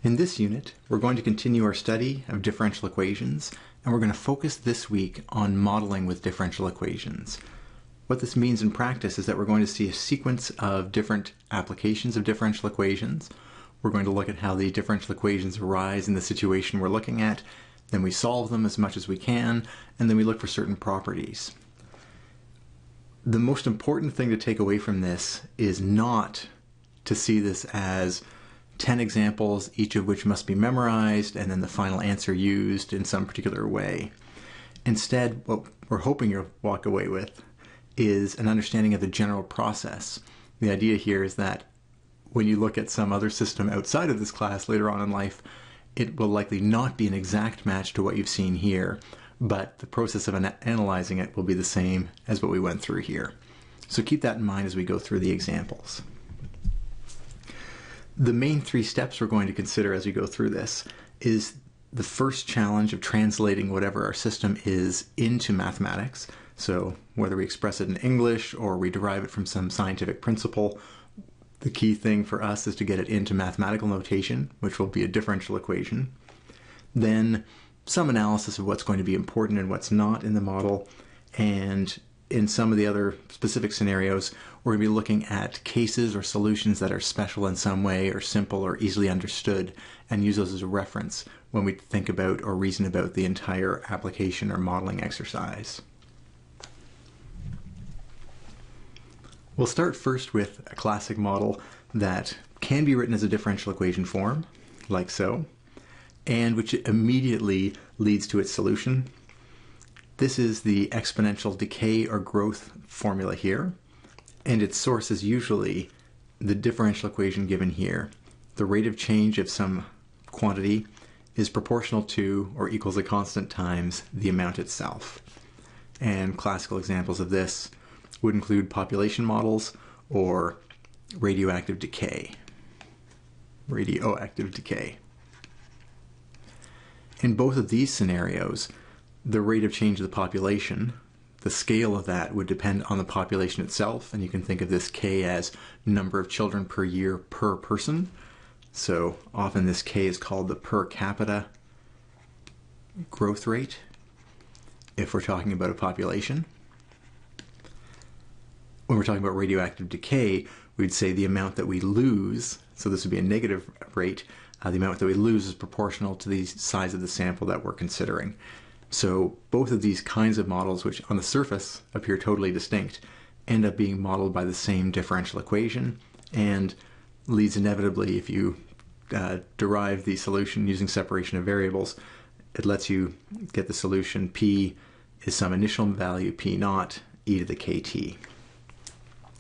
In this unit, we're going to continue our study of differential equations, and we're going to focus this week on modeling with differential equations. What this means in practice is that we're going to see a sequence of different applications of differential equations. We're going to look at how the differential equations arise in the situation we're looking at, then we solve them as much as we can, and then we look for certain properties. The most important thing to take away from this is not to see this as 10 examples, each of which must be memorized, and then the final answer used in some particular way. Instead, what we're hoping you'll walk away with is an understanding of the general process. The idea here is that when you look at some other system outside of this class later on in life, it will likely not be an exact match to what you've seen here, but the process of analyzing it will be the same as what we went through here. So keep that in mind as we go through the examples. The main three steps we're going to consider as we go through this is the first challenge of translating whatever our system is into mathematics. So whether we express it in English or we derive it from some scientific principle, the key thing for us is to get it into mathematical notation, which will be a differential equation. Then some analysis of what's going to be important and what's not in the model, and in some of the other specific scenarios, we're going to be looking at cases or solutions that are special in some way or simple or easily understood, and use those as a reference when we think about or reason about the entire application or modeling exercise. We'll start first with a classic model that can be written as a differential equation form, like so, and which immediately leads to its solution. This is the exponential decay or growth formula here, and its source is usually the differential equation given here. The rate of change of some quantity is proportional to or equals a constant times the amount itself. And classical examples of this would include population models or radioactive decay. In both of these scenarios, the rate of change of the population, the scale of that would depend on the population itself, and you can think of this K as number of children per year per person. So often this K is called the per capita growth rate if we're talking about a population. When we're talking about radioactive decay, we'd say the amount that we lose, so this would be a negative rate, the amount that we lose is proportional to the size of the sample that we're considering. So both of these kinds of models, which on the surface appear totally distinct, end up being modeled by the same differential equation, and leads inevitably, if you derive the solution using separation of variables, it lets you get the solution P is some initial value P naught e to the kt.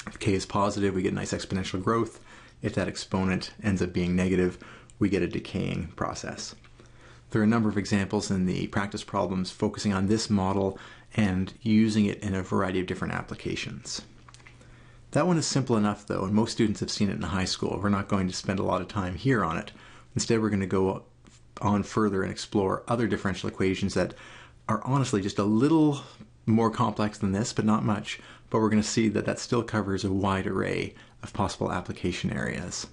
If k is positive, we get nice exponential growth. If that exponent ends up being negative, we get a decaying process. There are a number of examples in the practice problems focusing on this model and using it in a variety of different applications. That one is simple enough though, and most students have seen it in high school. We're not going to spend a lot of time here on it. Instead, we're going to go on further and explore other differential equations that are honestly just a little more complex than this, but not much. But we're going to see that that still covers a wide array of possible application areas.